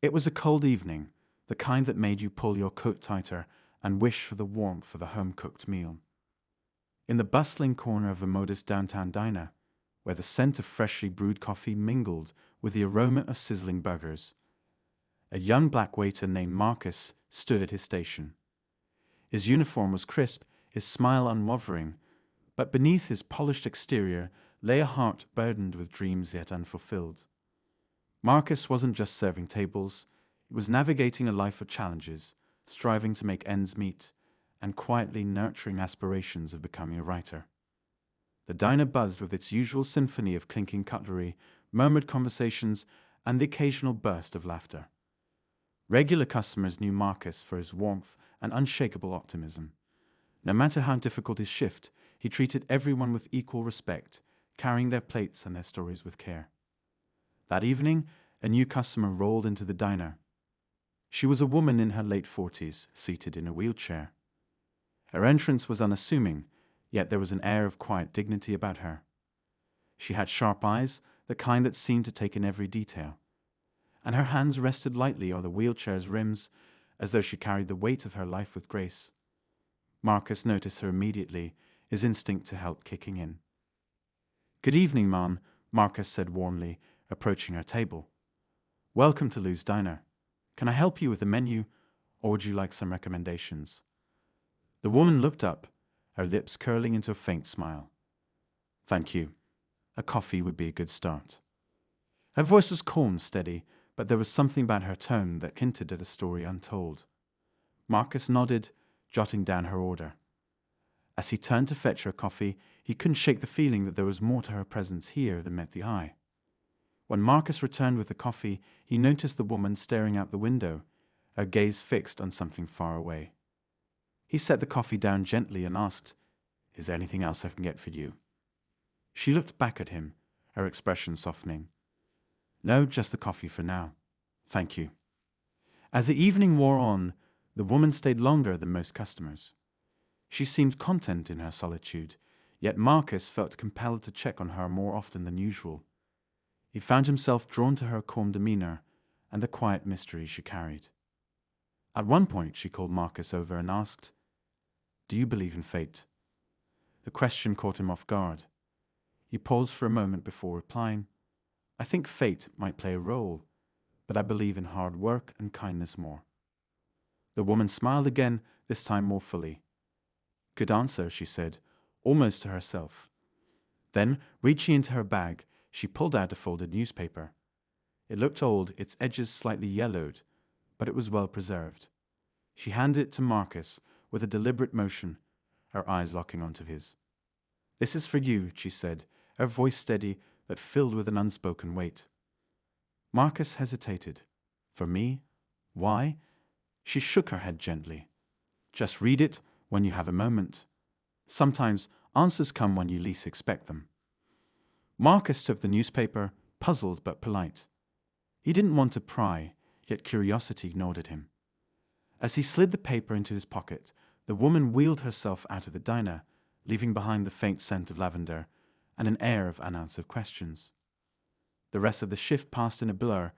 It was a cold evening, the kind that made you pull your coat tighter and wish for the warmth of a home-cooked meal. In the bustling corner of a modest downtown diner, where the scent of freshly brewed coffee mingled with the aroma of sizzling burgers, a young black waiter named Marcus stood at his station. His uniform was crisp, his smile unwavering, but beneath his polished exterior lay a heart burdened with dreams yet unfulfilled. Marcus wasn't just serving tables, he was navigating a life of challenges, striving to make ends meet, and quietly nurturing aspirations of becoming a writer. The diner buzzed with its usual symphony of clinking cutlery, murmured conversations, and the occasional burst of laughter. Regular customers knew Marcus for his warmth and unshakable optimism. No matter how difficult his shift, he treated everyone with equal respect, carrying their plates and their stories with care. That evening, a new customer rolled into the diner. She was a woman in her late 40s, seated in a wheelchair. Her entrance was unassuming, yet there was an air of quiet dignity about her. She had sharp eyes, the kind that seemed to take in every detail, and her hands rested lightly on the wheelchair's rims as though she carried the weight of her life with grace. Marcus noticed her immediately, his instinct to help kicking in. "Good evening, ma'am," Marcus said warmly, approaching her table. "Welcome to Lou's Diner. Can I help you with the menu, or would you like some recommendations?" The woman looked up, her lips curling into a faint smile. "Thank you. A coffee would be a good start." Her voice was calm, steady, but there was something about her tone that hinted at a story untold. Marcus nodded, jotting down her order. As he turned to fetch her coffee, he couldn't shake the feeling that there was more to her presence here than met the eye. When Marcus returned with the coffee, he noticed the woman staring out the window, her gaze fixed on something far away. He set the coffee down gently and asked, "Is there anything else I can get for you?" She looked back at him, her expression softening. "No, just the coffee for now. Thank you." As the evening wore on, the woman stayed longer than most customers. She seemed content in her solitude, yet Marcus felt compelled to check on her more often than usual. He found himself drawn to her calm demeanor and the quiet mystery she carried. At one point, she called Marcus over and asked, "Do you believe in fate?" The question caught him off guard. He paused for a moment before replying, "I think fate might play a role, but I believe in hard work and kindness more." The woman smiled again, this time more fully. "Good answer," she said, almost to herself. Then, reaching into her bag, she pulled out a folded newspaper. It looked old, its edges slightly yellowed, but it was well preserved. She handed it to Marcus with a deliberate motion, her eyes locking onto his. "This is for you," she said, her voice steady but filled with an unspoken weight. Marcus hesitated. "For me? Why?" She shook her head gently. "Just read it when you have a moment. Sometimes answers come when you least expect them." Marcus took the newspaper, puzzled but polite. He didn't want to pry, yet curiosity gnawed at him. As he slid the paper into his pocket, the woman wheeled herself out of the diner, leaving behind the faint scent of lavender and an air of unanswered questions. The rest of the shift passed in a blur,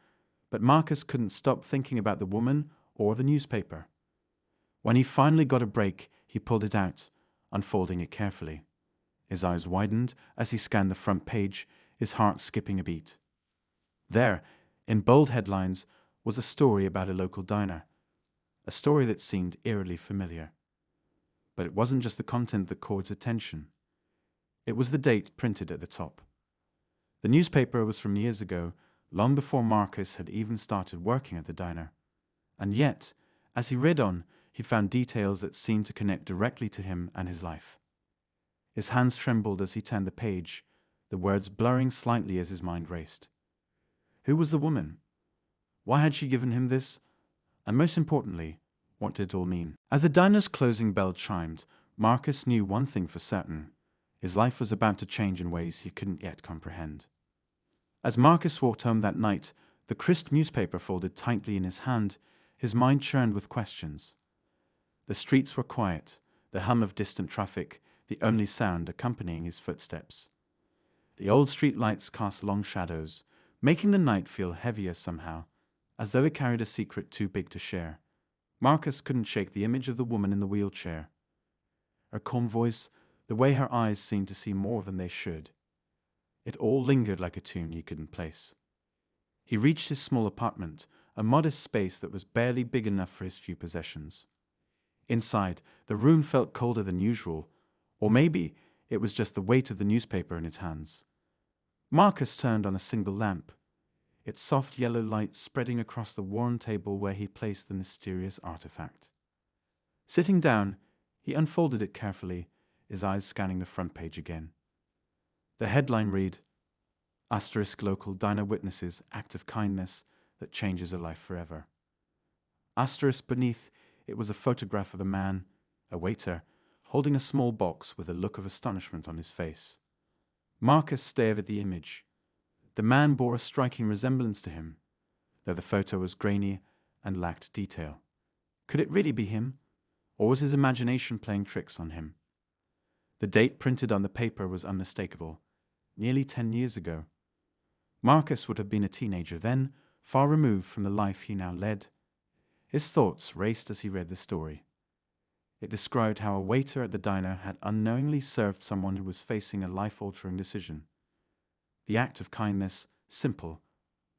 but Marcus couldn't stop thinking about the woman or the newspaper. When he finally got a break, he pulled it out, unfolding it carefully. His eyes widened as he scanned the front page, his heart skipping a beat. There, in bold headlines, was a story about a local diner, a story that seemed eerily familiar. But it wasn't just the content that caught his attention. It was the date printed at the top. The newspaper was from years ago, long before Marcus had even started working at the diner. And yet, as he read on, he found details that seemed to connect directly to him and his life. His hands trembled as he turned the page, the words blurring slightly as his mind raced. Who was the woman? Why had she given him this? And most importantly, what did it all mean? As the diner's closing bell chimed, Marcus knew one thing for certain. His life was about to change in ways he couldn't yet comprehend. As Marcus walked home that night, the crisp newspaper folded tightly in his hand, his mind churned with questions. The streets were quiet, the hum of distant traffic, the only sound accompanying his footsteps. The old street lights cast long shadows, making the night feel heavier somehow, as though it carried a secret too big to share. Marcus couldn't shake the image of the woman in the wheelchair. Her calm voice, the way her eyes seemed to see more than they should. It all lingered like a tune he couldn't place. He reached his small apartment, a modest space that was barely big enough for his few possessions. Inside, the room felt colder than usual, or maybe it was just the weight of the newspaper in his hands. Marcus turned on a single lamp, its soft yellow light spreading across the worn table where he placed the mysterious artifact. Sitting down, he unfolded it carefully, his eyes scanning the front page again. The headline read, "Asterisk local diner witnesses act of kindness that changes a life forever." Asterisk beneath it was a photograph of a man, a waiter, holding a small box with a look of astonishment on his face. Marcus stared at the image. The man bore a striking resemblance to him, though the photo was grainy and lacked detail. Could it really be him, or was his imagination playing tricks on him? The date printed on the paper was unmistakable, nearly 10 years ago. Marcus would have been a teenager then, far removed from the life he now led. His thoughts raced as he read the story. It described how a waiter at the diner had unknowingly served someone who was facing a life-altering decision. The act of kindness, simple,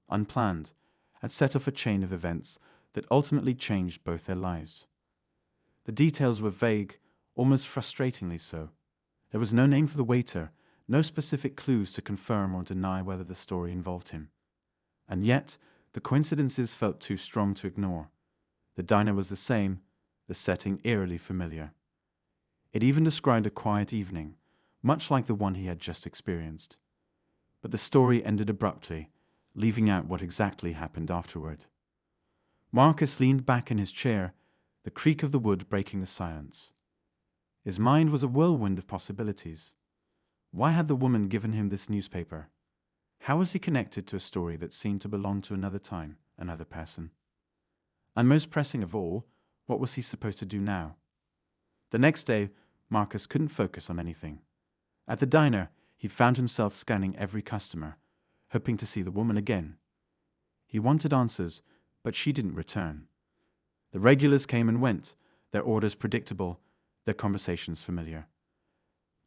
unplanned, had set off a chain of events that ultimately changed both their lives. The details were vague, almost frustratingly so. There was no name for the waiter, no specific clues to confirm or deny whether the story involved him. And yet, the coincidences felt too strong to ignore. The diner was the same, the setting eerily familiar. It even described a quiet evening, much like the one he had just experienced. But the story ended abruptly, leaving out what exactly happened afterward. Marcus leaned back in his chair, the creak of the wood breaking the silence. His mind was a whirlwind of possibilities. Why had the woman given him this newspaper? How was he connected to a story that seemed to belong to another time, another person? And most pressing of all, what was he supposed to do now? The next day, Marcus couldn't focus on anything. At the diner, he found himself scanning every customer, hoping to see the woman again. He wanted answers, but she didn't return. The regulars came and went, their orders predictable, their conversations familiar.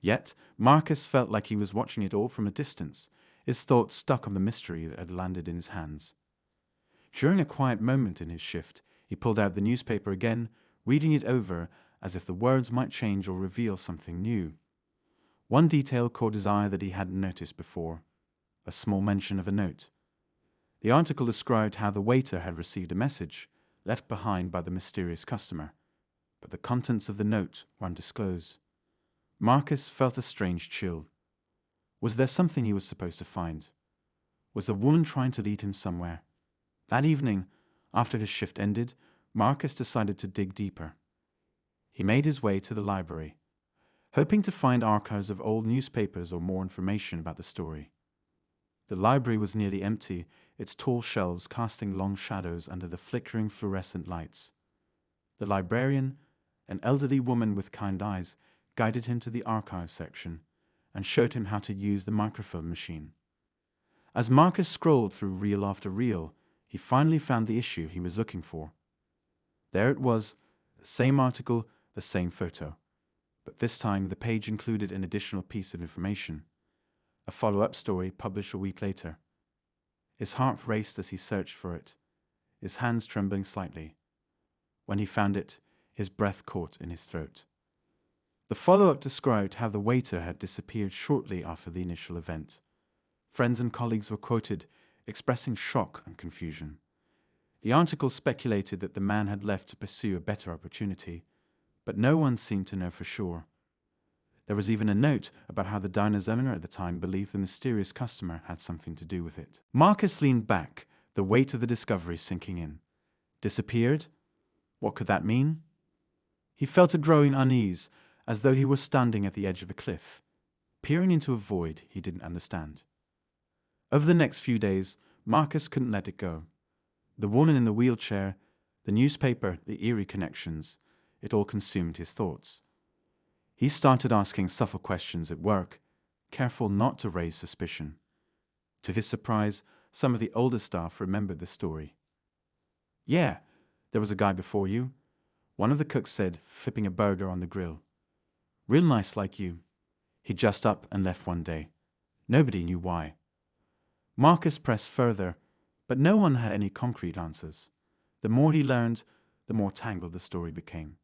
Yet, Marcus felt like he was watching it all from a distance, his thoughts stuck on the mystery that had landed in his hands. During a quiet moment in his shift, he pulled out the newspaper again, reading it over as if the words might change or reveal something new. One detail caught his eye that he hadn't noticed before, a small mention of a note. The article described how the waiter had received a message left behind by the mysterious customer, but the contents of the note were undisclosed. Marcus felt a strange chill. Was there something he was supposed to find? Was the woman trying to lead him somewhere? That evening, after his shift ended, Marcus decided to dig deeper. He made his way to the library, hoping to find archives of old newspapers or more information about the story. The library was nearly empty, its tall shelves casting long shadows under the flickering fluorescent lights. The librarian, an elderly woman with kind eyes, guided him to the archive section and showed him how to use the microfilm machine. As Marcus scrolled through reel after reel, he finally found the issue he was looking for. There it was, the same article, the same photo. But this time the page included an additional piece of information, a follow-up story published a week later. His heart raced as he searched for it, his hands trembling slightly. When he found it, his breath caught in his throat. The follow-up described how the waiter had disappeared shortly after the initial event. Friends and colleagues were quoted, expressing shock and confusion. The article speculated that the man had left to pursue a better opportunity, but no one seemed to know for sure. There was even a note about how the diner's owner at the time believed the mysterious customer had something to do with it. Marcus leaned back, the weight of the discovery sinking in. Disappeared? What could that mean? He felt a growing unease, as though he were standing at the edge of a cliff, peering into a void he didn't understand. Over the next few days, Marcus couldn't let it go. The woman in the wheelchair, the newspaper, the eerie connections, it all consumed his thoughts. He started asking subtle questions at work, careful not to raise suspicion. To his surprise, some of the older staff remembered the story. Yeah, there was a guy before you, one of the cooks said, flipping a burger on the grill. Real nice like you. He just up and left one day. Nobody knew why. Marcus pressed further, but no one had any concrete answers. The more he learned, the more tangled the story became.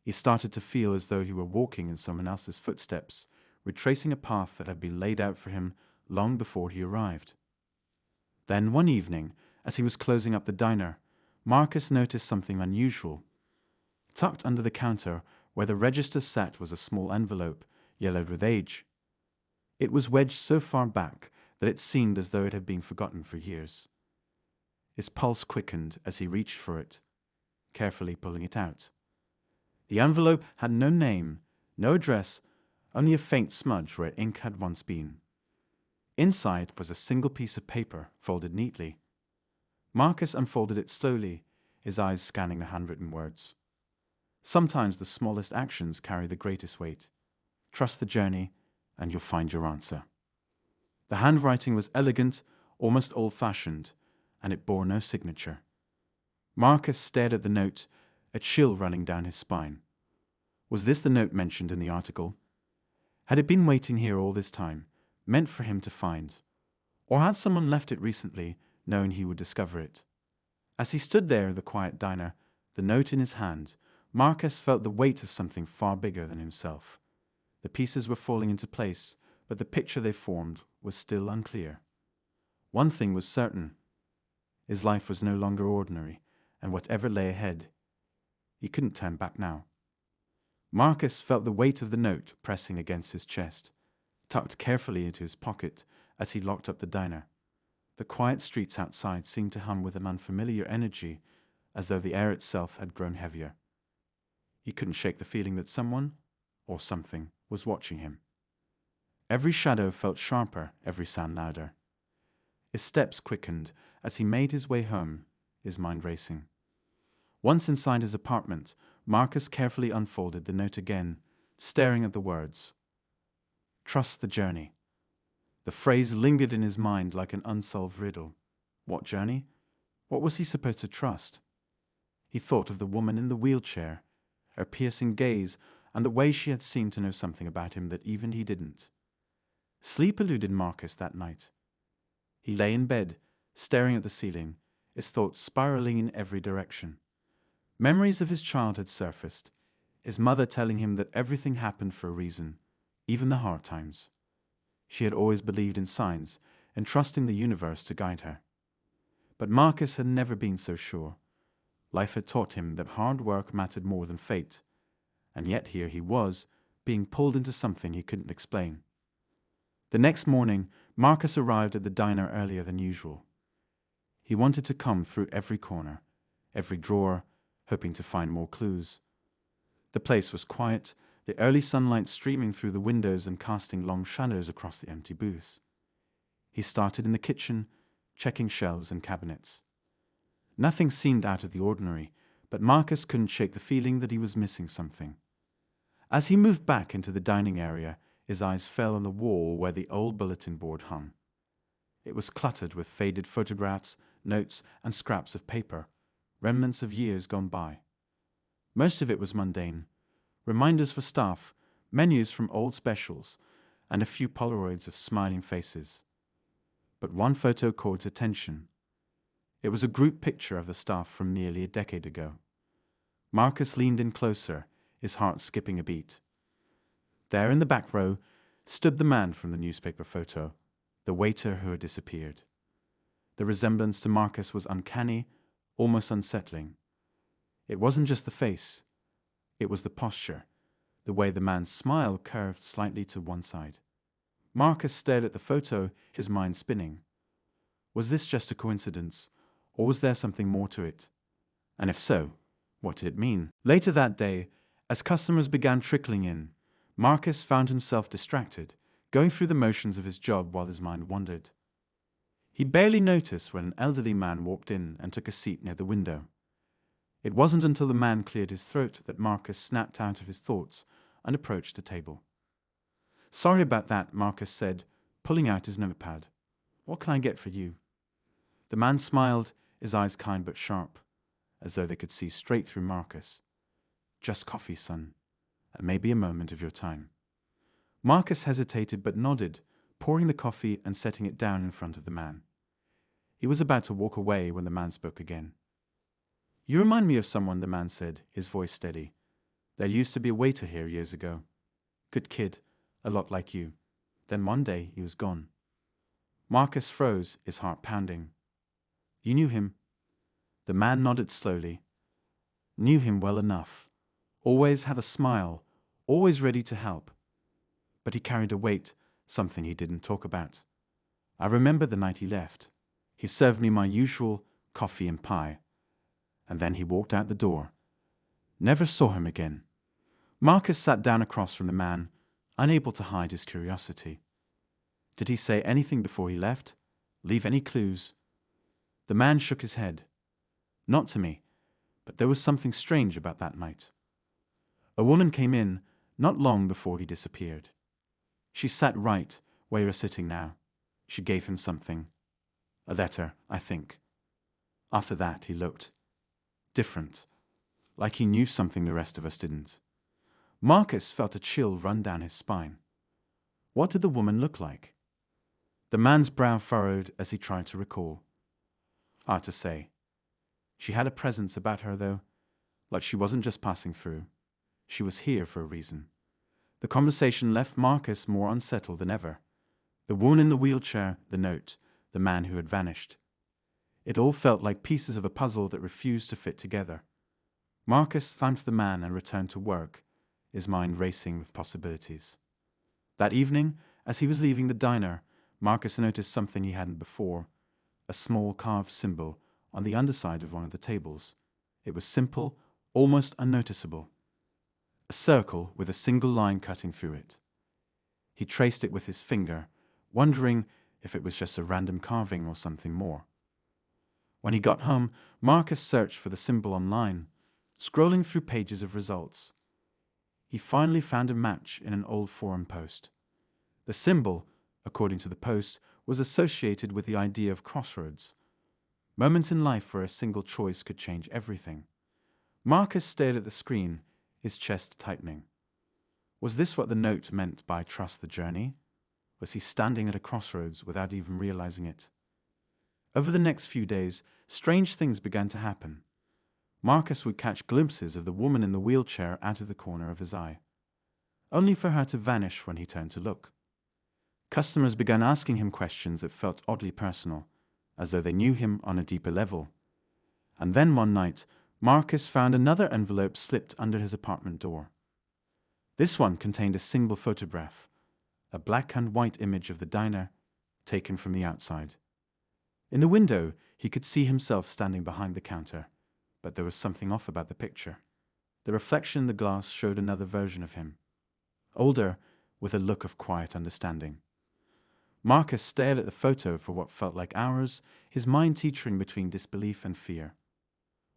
He started to feel as though he were walking in someone else's footsteps, retracing a path that had been laid out for him long before he arrived. Then one evening, as he was closing up the diner, Marcus noticed something unusual. Tucked under the counter where the register sat was a small envelope, yellowed with age. It was wedged so far back that it seemed as though it had been forgotten for years. His pulse quickened as he reached for it, carefully pulling it out. The envelope had no name, no address, only a faint smudge where ink had once been. Inside was a single piece of paper, folded neatly. Marcus unfolded it slowly, his eyes scanning the handwritten words. Sometimes the smallest actions carry the greatest weight. Trust the journey, and you'll find your answer. The handwriting was elegant, almost old-fashioned, and it bore no signature. Marcus stared at the note, a chill running down his spine. Was this the note mentioned in the article? Had it been waiting here all this time, meant for him to find? Or had someone left it recently, knowing he would discover it? As he stood there in the quiet diner, the note in his hand, Marcus felt the weight of something far bigger than himself. The pieces were falling into place, but the picture they formed was still unclear. One thing was certain. His life was no longer ordinary, and whatever lay ahead, he couldn't turn back now. Marcus felt the weight of the note pressing against his chest, tucked carefully into his pocket as he locked up the diner. The quiet streets outside seemed to hum with an unfamiliar energy, as though the air itself had grown heavier. He couldn't shake the feeling that someone, or something, was watching him. Every shadow felt sharper, every sound louder. His steps quickened as he made his way home, his mind racing. Once inside his apartment, Marcus carefully unfolded the note again, staring at the words. Trust the journey. The phrase lingered in his mind like an unsolved riddle. What journey? What was he supposed to trust? He thought of the woman in the wheelchair, her piercing gaze, and the way she had seemed to know something about him that even he didn't. Sleep eluded Marcus that night. He lay in bed, staring at the ceiling, his thoughts spiraling in every direction. Memories of his childhood surfaced, his mother telling him that everything happened for a reason, even the hard times. She had always believed in signs and trusting the universe to guide her. But Marcus had never been so sure. Life had taught him that hard work mattered more than fate, and yet here he was, being pulled into something he couldn't explain. The next morning, Marcus arrived at the diner earlier than usual. He wanted to comb through every corner, every drawer, hoping to find more clues. The place was quiet, the early sunlight streaming through the windows and casting long shadows across the empty booths. He started in the kitchen, checking shelves and cabinets. Nothing seemed out of the ordinary, but Marcus couldn't shake the feeling that he was missing something. As he moved back into the dining area, his eyes fell on the wall where the old bulletin board hung. It was cluttered with faded photographs, notes, and scraps of paper, remnants of years gone by. Most of it was mundane. Reminders for staff, menus from old specials, and a few Polaroids of smiling faces. But one photo caught attention. It was a group picture of the staff from nearly a decade ago. Marcus leaned in closer, his heart skipping a beat. There in the back row stood the man from the newspaper photo, the waiter who had disappeared. The resemblance to Marcus was uncanny, almost unsettling. It wasn't just the face. It was the posture, the way the man's smile curved slightly to one side. Marcus stared at the photo, his mind spinning. Was this just a coincidence, or was there something more to it? And if so, what did it mean? Later that day, as customers began trickling in, Marcus found himself distracted, going through the motions of his job while his mind wandered. He barely noticed when an elderly man walked in and took a seat near the window. It wasn't until the man cleared his throat that Marcus snapped out of his thoughts and approached the table. Sorry about that, Marcus said, pulling out his notepad. What can I get for you? The man smiled, his eyes kind but sharp, as though they could see straight through Marcus. "Just coffee, son, and maybe a moment of your time." Marcus hesitated but nodded, pouring the coffee and setting it down in front of the man. He was about to walk away when the man spoke again. "You remind me of someone," the man said, his voice steady. "There used to be a waiter here years ago. Good kid, a lot like you. Then one day he was gone." Marcus froze, his heart pounding. "You knew him?" The man nodded slowly. "Knew him well enough. Always had a smile, always ready to help. But he carried a weight, something he didn't talk about. I remember the night he left. He served me my usual coffee and pie. And then he walked out the door. Never saw him again." Marcus sat down across from the man, unable to hide his curiosity. "Did he say anything before he left? Leave any clues?" The man shook his head. "Not to me, but there was something strange about that night. A woman came in not long before he disappeared. She sat right where you're sitting now. She gave him something. A letter, I think. After that, he looked different, like he knew something the rest of us didn't." Marcus felt a chill run down his spine. What did the woman look like? The man's brow furrowed as he tried to recall. Hard to say. She had a presence about her, though, like she wasn't just passing through. She was here for a reason. The conversation left Marcus more unsettled than ever. The woman in the wheelchair, the note, the man who had vanished. It all felt like pieces of a puzzle that refused to fit together. Marcus thanked the man and returned to work, his mind racing with possibilities. That evening, as he was leaving the diner, Marcus noticed something he hadn't before, a small carved symbol on the underside of one of the tables. It was simple, almost unnoticeable. A circle with a single line cutting through it. He traced it with his finger, wondering if it was just a random carving or something more. When he got home, Marcus searched for the symbol online, scrolling through pages of results. He finally found a match in an old forum post. The symbol, according to the post, was associated with the idea of crossroads. Moments in life where a single choice could change everything. Marcus stared at the screen, his chest tightening. Was this what the note meant by trust the journey? Was he standing at a crossroads without even realizing it? Over the next few days, strange things began to happen. Marcus would catch glimpses of the woman in the wheelchair out of the corner of his eye, only for her to vanish when he turned to look. Customers began asking him questions that felt oddly personal, as though they knew him on a deeper level. And then one night, Marcus found another envelope slipped under his apartment door. This one contained a single photograph, a black and white image of the diner, taken from the outside. In the window, he could see himself standing behind the counter, but there was something off about the picture. The reflection in the glass showed another version of him, older, with a look of quiet understanding. Marcus stared at the photo for what felt like hours, his mind teetering between disbelief and fear.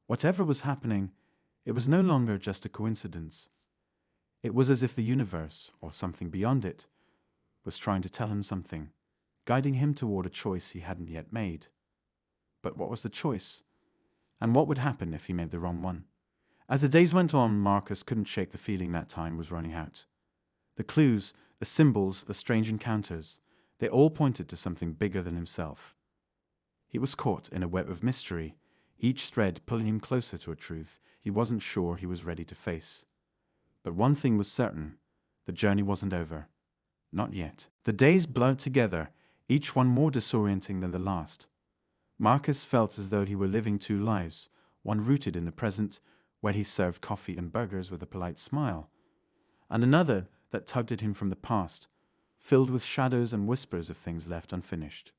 Whatever was happening, it was no longer just a coincidence. It was as if the universe, or something beyond it, was trying to tell him something, guiding him toward a choice he hadn't yet made. But what was the choice? And what would happen if he made the wrong one? As the days went on, Marcus couldn't shake the feeling that time was running out. The clues, the symbols, the strange encounters, they all pointed to something bigger than himself. He was caught in a web of mystery, each thread pulling him closer to a truth he wasn't sure he was ready to face. But one thing was certain, the journey wasn't over. Not yet. The days blurred together, each one more disorienting than the last. Marcus felt as though he were living two lives, one rooted in the present, where he served coffee and burgers with a polite smile, and another that tugged at him from the past, filled with shadows and whispers of things left unfinished.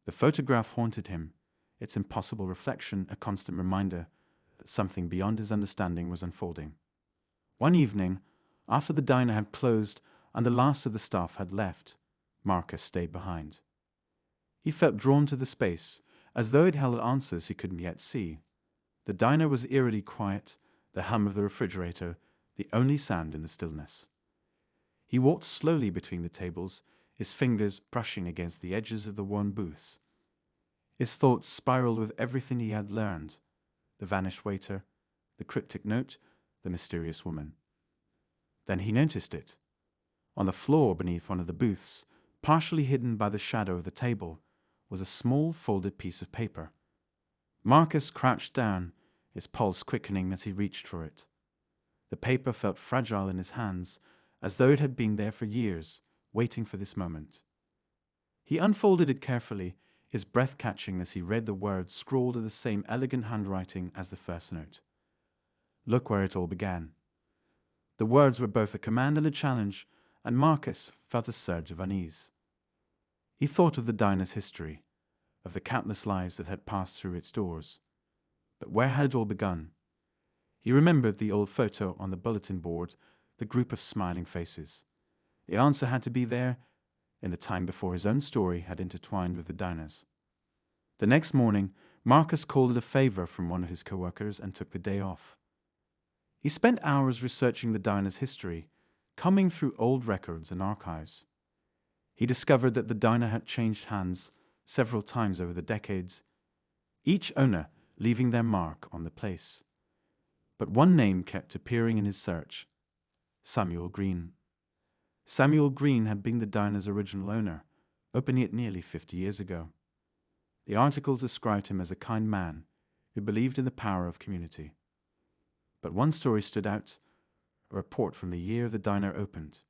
The photograph haunted him, its impossible reflection a constant reminder that something beyond his understanding was unfolding. One evening, after the diner had closed and the last of the staff had left, Marcus stayed behind. He felt drawn to the space, as though it held answers he couldn't yet see. The diner was eerily quiet, the hum of the refrigerator, the only sound in the stillness. He walked slowly between the tables, his fingers brushing against the edges of the worn booths. His thoughts spiraled with everything he had learned: the vanished waiter, the cryptic note, the mysterious woman. Then he noticed it. On the floor beneath one of the booths, partially hidden by the shadow of the table, was a small folded piece of paper. Marcus crouched down, his pulse quickening as he reached for it. The paper felt fragile in his hands, as though it had been there for years, waiting for this moment. He unfolded it carefully, his breath catching as he read the words scrawled in the same elegant handwriting as the first note. Look where it all began. The words were both a command and a challenge, and Marcus felt a surge of unease. He thought of the diner's history, of the countless lives that had passed through its doors. But where had it all begun? He remembered the old photo on the bulletin board, the group of smiling faces. The answer had to be there in the time before his own story had intertwined with the diner's. The next morning, Marcus called it a favor from one of his co-workers and took the day off. He spent hours researching the diner's history, combing through old records and archives. He discovered that the diner had changed hands several times over the decades, each owner leaving their mark on the place. But one name kept appearing in his search: Samuel Green. Samuel Green had been the diner's original owner, opening it nearly 50 years ago. The article described him as a kind man who believed in the power of community. But one story stood out, a report from the year the diner opened.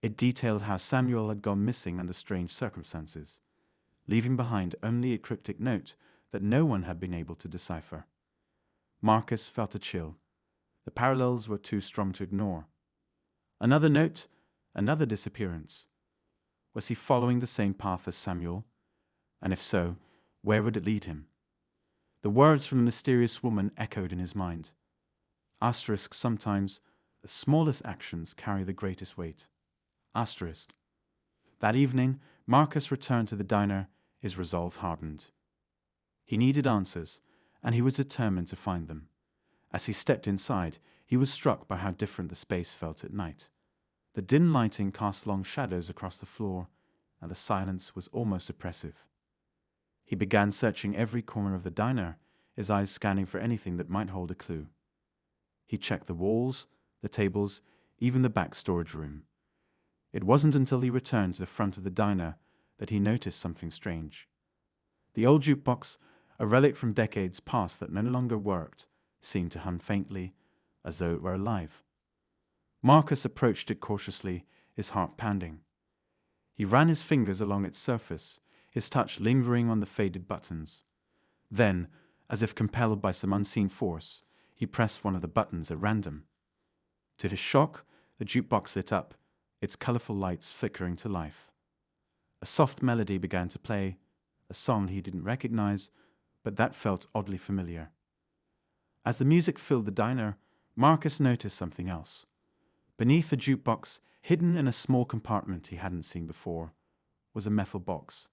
It detailed how Samuel had gone missing under strange circumstances, leaving behind only a cryptic note that no one had been able to decipher. Marcus felt a chill. The parallels were too strong to ignore. Another note, another disappearance. Was he following the same path as Samuel? And if so, where would it lead him? The words from the mysterious woman echoed in his mind. Asterisk, sometimes the smallest actions carry the greatest weight. Asterisk. That evening, Marcus returned to the diner, his resolve hardened. He needed answers, and he was determined to find them. As he stepped inside, he was struck by how different the space felt at night. The dim lighting cast long shadows across the floor, and the silence was almost oppressive. He began searching every corner of the diner, his eyes scanning for anything that might hold a clue. He checked the walls, the tables, even the back storage room. It wasn't until he returned to the front of the diner that he noticed something strange. The old jukebox, a relic from decades past that no longer worked, seemed to hum faintly, as though it were alive. Marcus approached it cautiously, his heart pounding. He ran his fingers along its surface, his touch lingering on the faded buttons. Then, as if compelled by some unseen force, he pressed one of the buttons at random. To his shock, the jukebox lit up, its colorful lights flickering to life. A soft melody began to play, a song he didn't recognize, but that felt oddly familiar. As the music filled the diner, Marcus noticed something else. Beneath the jukebox, hidden in a small compartment he hadn't seen before, was a metal box.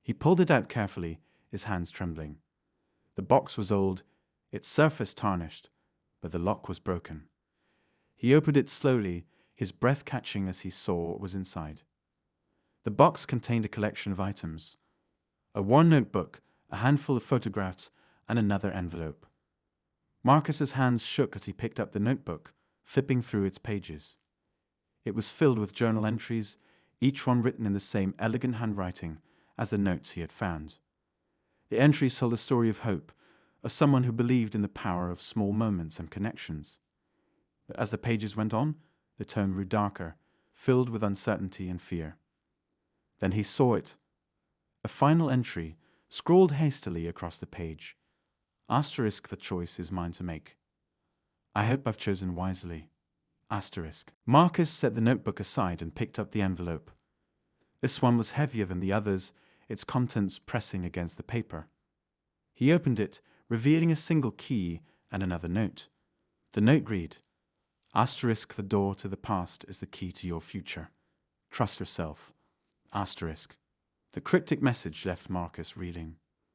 He pulled it out carefully, his hands trembling. The box was old, its surface tarnished, but the lock was broken. He opened it slowly, his breath catching as he saw what was inside. The box contained a collection of items: a worn notebook, a handful of photographs, and another envelope. Marcus's hands shook as he picked up the notebook, flipping through its pages. It was filled with journal entries, each one written in the same elegant handwriting as the notes he had found. The entries told a story of hope, of someone who believed in the power of small moments and connections. But as the pages went on, the tone grew darker, filled with uncertainty and fear. Then he saw it. A final entry, scrawled hastily across the page. Asterisk, the choice is mine to make. I hope I've chosen wisely. Asterisk. Marcus set the notebook aside and picked up the envelope. This one was heavier than the others, its contents pressing against the paper. He opened it, revealing a single key and another note. The note read, Asterisk, the door to the past is the key to your future. Trust yourself. Asterisk. The cryptic message left Marcus reeling.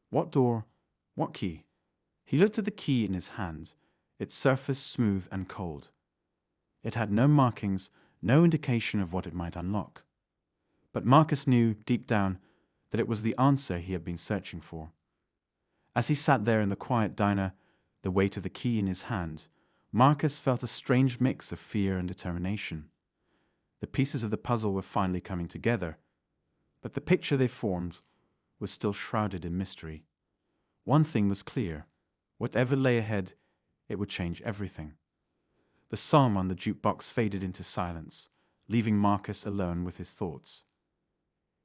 What door? What key? He looked at the key in his hand, its surface smooth and cold. It had no markings, no indication of what it might unlock. But Marcus knew, deep down, that it was the answer he had been searching for. As he sat there in the quiet diner, the weight of the key in his hand, Marcus felt a strange mix of fear and determination. The pieces of the puzzle were finally coming together, but the picture they formed was still shrouded in mystery. One thing was clear: whatever lay ahead, it would change everything. The song on the jukebox faded into silence, leaving Marcus alone with his thoughts.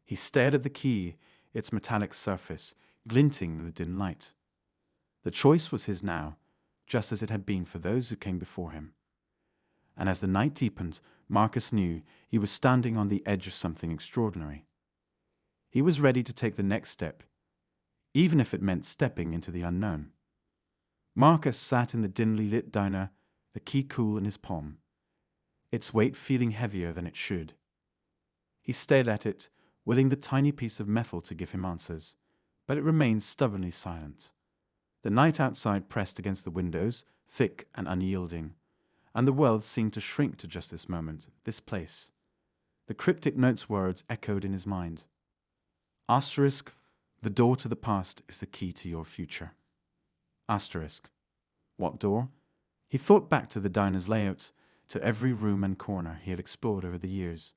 He stared at the key, its metallic surface glinting in the dim light. The choice was his now, just as it had been for those who came before him. And as the night deepened, Marcus knew he was standing on the edge of something extraordinary. He was ready to take the next step, even if it meant stepping into the unknown. Marcus sat in the dimly lit diner, the key cool in his palm, its weight feeling heavier than it should. He stared at it, willing the tiny piece of metal to give him answers, but it remained stubbornly silent. The night outside pressed against the windows, thick and unyielding, and the world seemed to shrink to just this moment, this place. The cryptic note's words echoed in his mind. Asterisk, the door to the past is the key to your future. Asterisk. What door? He thought back to the diner's layout, to every room and corner he had explored over the years.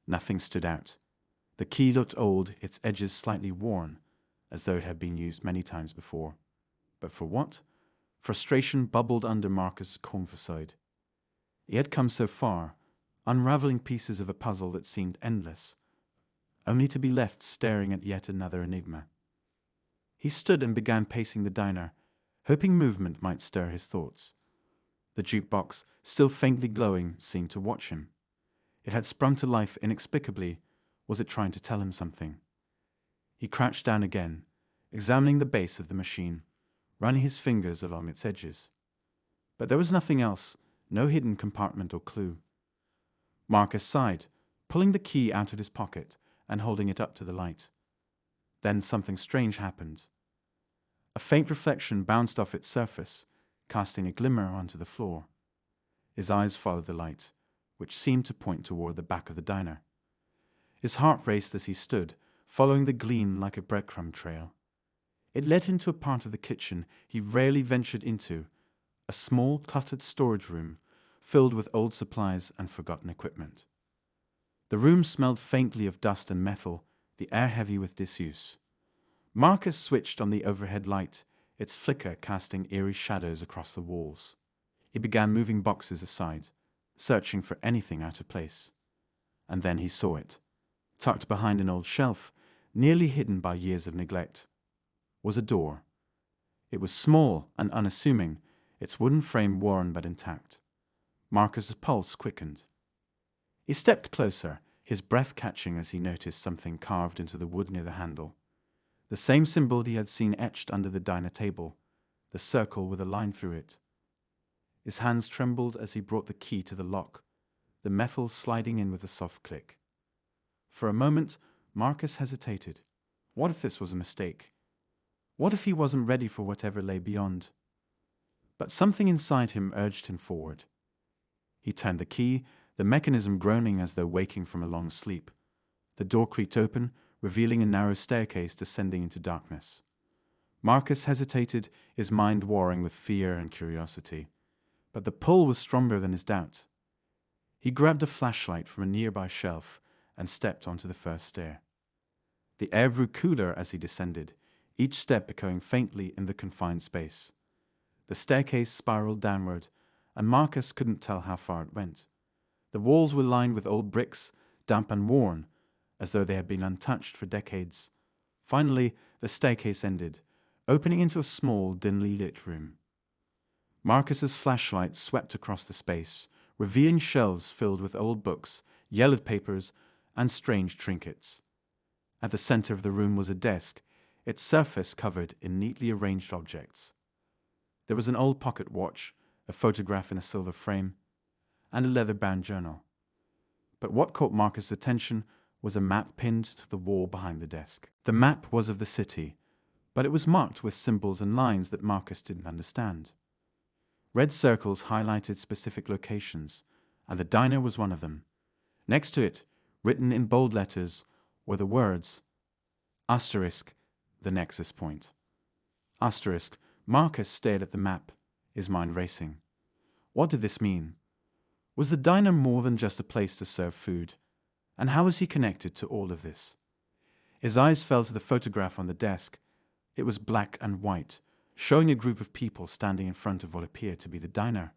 Nothing stood out. The key looked old, its edges slightly worn, as though it had been used many times before. But for what? Frustration bubbled under Marcus' calm facade. He had come so far, unraveling pieces of a puzzle that seemed endless, only to be left staring at yet another enigma. He stood and began pacing the diner, hoping movement might stir his thoughts. The jukebox, still faintly glowing, seemed to watch him. It had sprung to life inexplicably. Was it trying to tell him something? He crouched down again, examining the base of the machine, running his fingers along its edges. But there was nothing else, no hidden compartment or clue. Marcus sighed, pulling the key out of his pocket and holding it up to the light. Then something strange happened. A faint reflection bounced off its surface, casting a glimmer onto the floor. His eyes followed the light, which seemed to point toward the back of the diner. His heart raced as he stood, following the gleam like a breadcrumb trail. It led him to a part of the kitchen he rarely ventured into, a small, cluttered storage room filled with old supplies and forgotten equipment. The room smelled faintly of dust and metal, the air heavy with disuse. Marcus switched on the overhead light, its flicker casting eerie shadows across the walls. He began moving boxes aside, searching for anything out of place. And then he saw it. Tucked behind an old shelf, nearly hidden by years of neglect, was a door. It was small and unassuming, its wooden frame worn but intact. Marcus's pulse quickened. He stepped closer, his breath catching as he noticed something carved into the wood near the handle. The same symbol he had seen etched under the diner table, the circle with a line through it. His hands trembled as he brought the key to the lock, the metal sliding in with a soft click. For a moment, Marcus hesitated. What if this was a mistake? What if he wasn't ready for whatever lay beyond? But something inside him urged him forward. He turned the key, the mechanism groaning as though waking from a long sleep. The door creaked open, revealing a narrow staircase descending into darkness. Marcus hesitated, his mind warring with fear and curiosity. But the pull was stronger than his doubt. He grabbed a flashlight from a nearby shelf and stepped onto the first stair. The air grew cooler as he descended, each step echoing faintly in the confined space. The staircase spiraled downward, and Marcus couldn't tell how far it went. The walls were lined with old bricks, damp and worn, as though they had been untouched for decades. Finally, the staircase ended, opening into a small, dimly lit room. Marcus's flashlight swept across the space, revealing shelves filled with old books, yellowed papers, and strange trinkets. At the center of the room was a desk, its surface covered in neatly arranged objects. There was an old pocket watch, a photograph in a silver frame, and a leather-bound journal. But what caught Marcus' attention was a map pinned to the wall behind the desk. The map was of the city, but it was marked with symbols and lines that Marcus didn't understand. Red circles highlighted specific locations, and the diner was one of them. Next to it, written in bold letters, were the words, Asterisk, the nexus point. Asterisk, Marcus stared at the map, his mind racing. What did this mean? Was the diner more than just a place to serve food? And how was he connected to all of this? His eyes fell to the photograph on the desk. It was black and white, showing a group of people standing in front of what appeared to be the diner,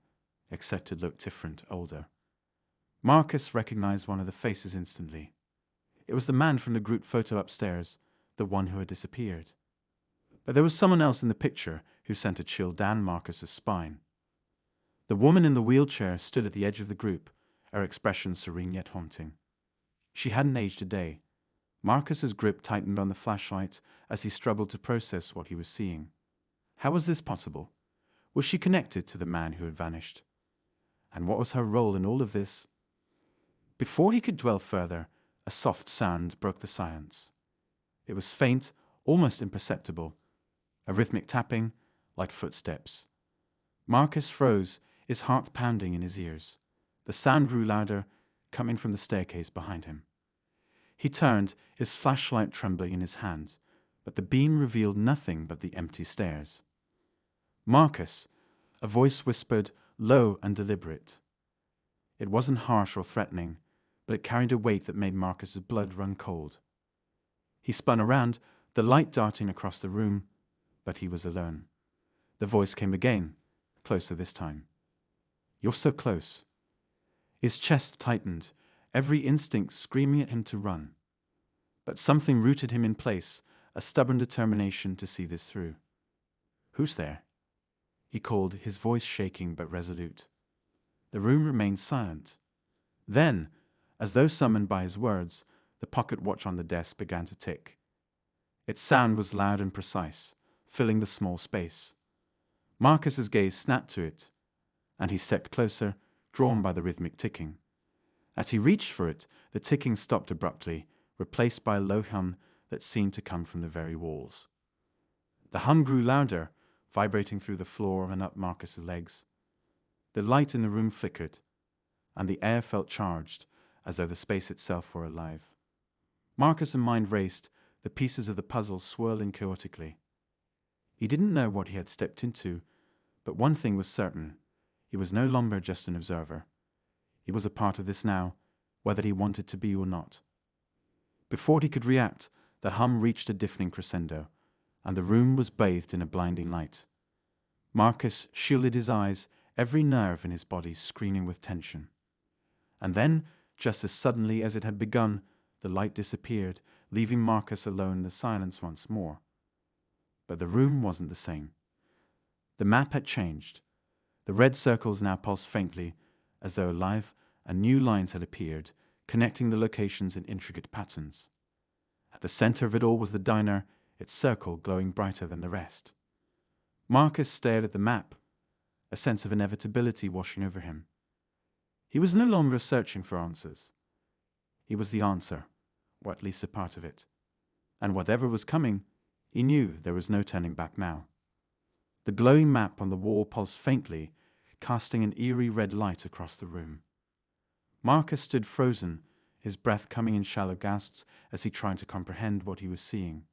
except it looked different, older. Marcus recognized one of the faces instantly. It was the man from the group photo upstairs, the one who had disappeared. But there was someone else in the picture who sent a chill down Marcus's spine. The woman in the wheelchair stood at the edge of the group, her expression serene yet haunting. She hadn't aged a day. Marcus's grip tightened on the flashlight as he struggled to process what he was seeing. How was this possible? Was she connected to the man who had vanished? And what was her role in all of this? Before he could dwell further, a soft sound broke the silence. It was faint, almost imperceptible, a rhythmic tapping, like footsteps. Marcus froze, his heart pounding in his ears. The sound grew louder, coming from the staircase behind him. He turned, his flashlight trembling in his hand, but the beam revealed nothing but the empty stairs. Marcus, a voice whispered, low and deliberate. It wasn't harsh or threatening, but it carried a weight that made Marcus's blood run cold. He spun around, the light darting across the room, but he was alone. The voice came again, closer this time. You're so close. His chest tightened, every instinct screaming at him to run. But something rooted him in place, a stubborn determination to see this through. Who's there? He called, his voice shaking but resolute. The room remained silent. Then, as though summoned by his words, the pocket watch on the desk began to tick. Its sound was loud and precise, filling the small space. Marcus's gaze snapped to it, and he stepped closer, drawn by the rhythmic ticking. As he reached for it, the ticking stopped abruptly, replaced by a low hum that seemed to come from the very walls. The hum grew louder, vibrating through the floor and up Marcus's legs. The light in the room flickered, and the air felt charged, as though the space itself were alive. Marcus's mind raced, the pieces of the puzzle swirling chaotically. He didn't know what he had stepped into, but one thing was certain. He was no longer just an observer. He was a part of this now, whether he wanted to be or not. Before he could react, the hum reached a deafening crescendo, and the room was bathed in a blinding light. Marcus shielded his eyes, every nerve in his body screaming with tension. And then, just as suddenly as it had begun, the light disappeared, leaving Marcus alone in the silence once more. But the room wasn't the same. The map had changed. The red circles now pulsed faintly, as though alive, and new lines had appeared, connecting the locations in intricate patterns. At the center of it all was the diner, its circle glowing brighter than the rest. Marcus stared at the map, a sense of inevitability washing over him. He was no longer searching for answers. He was the answer, or at least a part of it. And whatever was coming, he knew there was no turning back now. The glowing map on the wall pulsed faintly, casting an eerie red light across the room. Marcus stood frozen, his breath coming in shallow gasps as he tried to comprehend what he was seeing.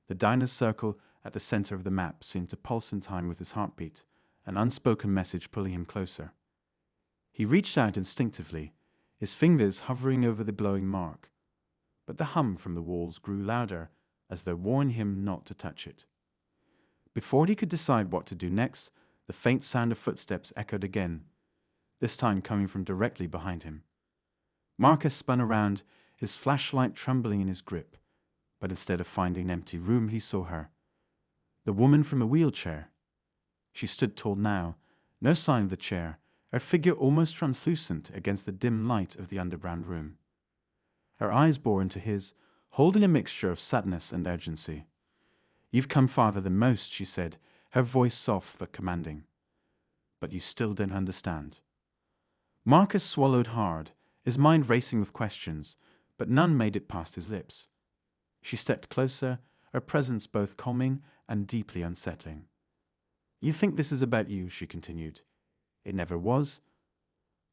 The diner's circle at the center of the map seemed to pulse in time with his heartbeat, an unspoken message pulling him closer. He reached out instinctively, his fingers hovering over the glowing mark, but the hum from the walls grew louder, as though warning him not to touch it. Before he could decide what to do next, the faint sound of footsteps echoed again, this time coming from directly behind him. Marcus spun around, his flashlight trembling in his grip, but instead of finding an empty room, he saw her. The woman from a wheelchair. She stood tall now, no sign of the chair, her figure almost translucent against the dim light of the underground room. Her eyes bore into his, holding a mixture of sadness and urgency. You've come farther than most, she said, her voice soft but commanding. But you still don't understand. Marcus swallowed hard, his mind racing with questions, but none made it past his lips. She stepped closer, her presence both calming and deeply unsettling. You think this is about you, she continued. It never was.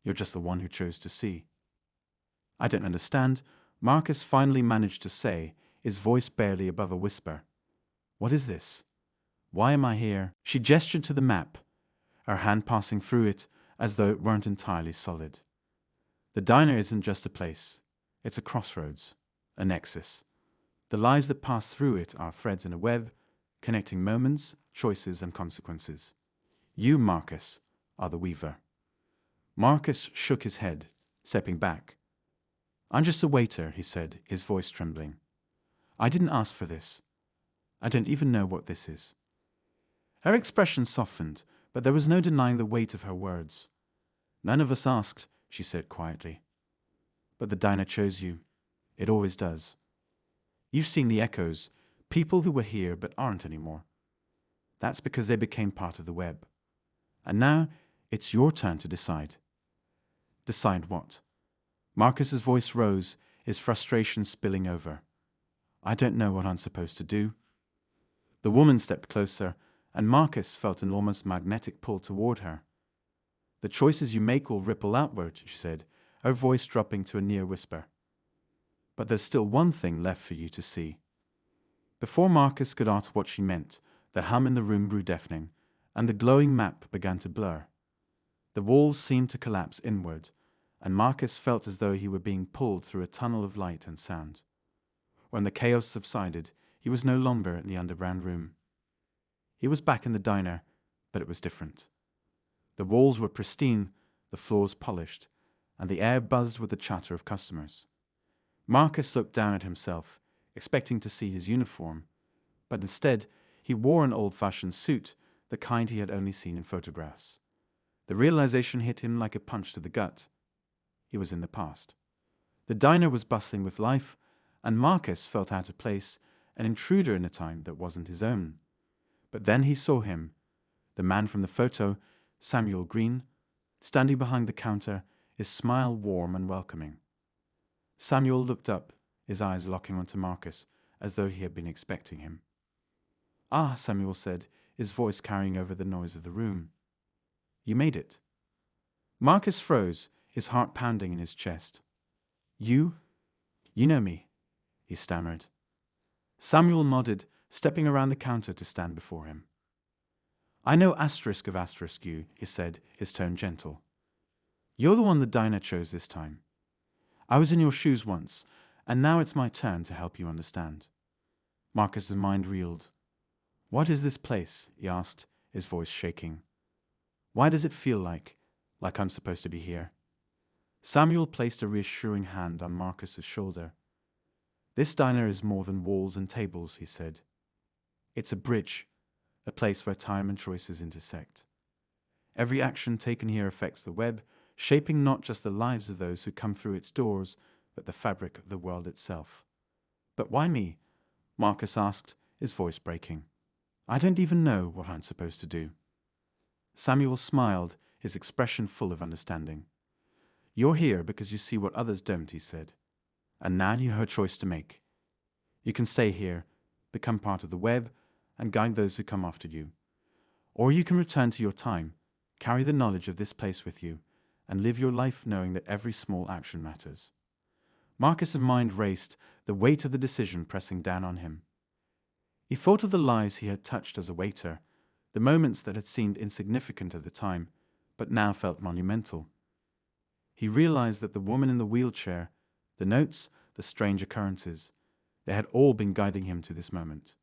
You're just the one who chose to see. I don't understand, Marcus finally managed to say, his voice barely above a whisper. "What is this? Why am I here?" She gestured to the map, her hand passing through it as though it weren't entirely solid. The diner isn't just a place. It's a crossroads, a nexus. The lives that pass through it are threads in a web, connecting moments, choices, and consequences. You, Marcus, are the weaver. Marcus shook his head, stepping back. "I'm just a waiter," he said, his voice trembling. "I didn't ask for this. I don't even know what this is." Her expression softened, but there was no denying the weight of her words. "None of us asked," she said quietly. "But the diner chose you. It always does. You've seen the echoes, people who were here but aren't anymore. That's because they became part of the web. And now it's your turn to decide." "Decide what?" Marcus's voice rose, his frustration spilling over. "I don't know what I'm supposed to do." The woman stepped closer, and Marcus felt an almost magnetic pull toward her. "The choices you make will ripple outward," she said, her voice dropping to a near whisper. "But there's still one thing left for you to see." Before Marcus could ask what she meant, the hum in the room grew deafening, and the glowing map began to blur. The walls seemed to collapse inward, and Marcus felt as though he were being pulled through a tunnel of light and sound. When the chaos subsided, he was no longer in the underground room. He was back in the diner, but it was different. The walls were pristine, the floors polished, and the air buzzed with the chatter of customers. Marcus looked down at himself, expecting to see his uniform, but instead he wore an old-fashioned suit, the kind he had only seen in photographs. The realization hit him like a punch to the gut. He was in the past. The diner was bustling with life, and Marcus felt out of place, an intruder in a time that wasn't his own. But then he saw him, the man from the photo, Samuel Green, standing behind the counter, his smile warm and welcoming. Samuel looked up, his eyes locking onto Marcus, as though he had been expecting him. "Ah," Samuel said, his voice carrying over the noise of the room. "You made it." Marcus froze, his heart pounding in his chest. You know me," he stammered. Samuel nodded, stepping around the counter to stand before him. "I know asterisk of asterisk you," he said, his tone gentle. "You're the one the diner chose this time. I was in your shoes once, and now it's my turn to help you understand." Marcus's mind reeled. "What is this place?" he asked, his voice shaking. "Why does it feel like I'm supposed to be here?" Samuel placed a reassuring hand on Marcus's shoulder. "This diner is more than walls and tables," he said. "It's a bridge, a place where time and choices intersect. Every action taken here affects the web, shaping not just the lives of those who come through its doors, but the fabric of the world itself." "But why me?" Marcus asked, his voice breaking. "I don't even know what I'm supposed to do." Samuel smiled, his expression full of understanding. "You're here because you see what others don't," he said. "And now you have a choice to make. You can stay here, become part of the web, and guide those who come after you. Or you can return to your time, carry the knowledge of this place with you, and live your life knowing that every small action matters." Marcus's mind raced, the weight of the decision pressing down on him. He thought of the lives he had touched as a waiter, the moments that had seemed insignificant at the time, but now felt monumental. He realized that the woman in the wheelchair, the notes, the strange occurrences, they had all been guiding him to this moment.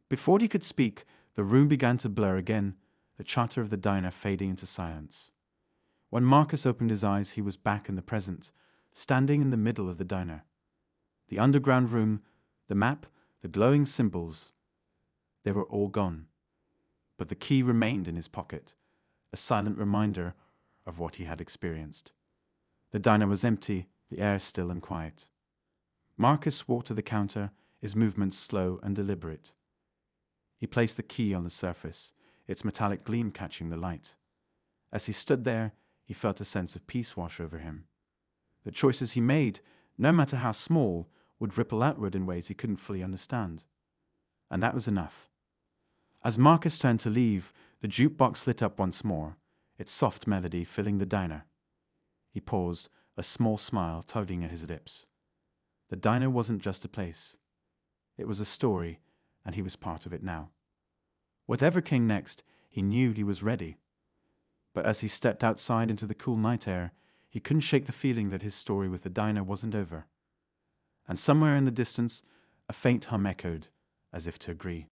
Before he could speak, the room began to blur again, the chatter of the diner fading into silence. When Marcus opened his eyes, he was back in the present, standing in the middle of the diner. The underground room, the map, the glowing symbols, they were all gone. But the key remained in his pocket, a silent reminder of what he had experienced. The diner was empty, the air still and quiet. Marcus walked to the counter, his movements slow and deliberate. He placed the key on the surface, its metallic gleam catching the light. As he stood there, he felt a sense of peace wash over him. The choices he made, no matter how small, would ripple outward in ways he couldn't fully understand. And that was enough. As Marcus turned to leave, the jukebox lit up once more, its soft melody filling the diner. He paused, a small smile tugging at his lips. The diner wasn't just a place. It was a story, and he was part of it now. Whatever came next, he knew he was ready. But as he stepped outside into the cool night air, he couldn't shake the feeling that his story with the diner wasn't over. And somewhere in the distance, a faint hum echoed, as if to agree.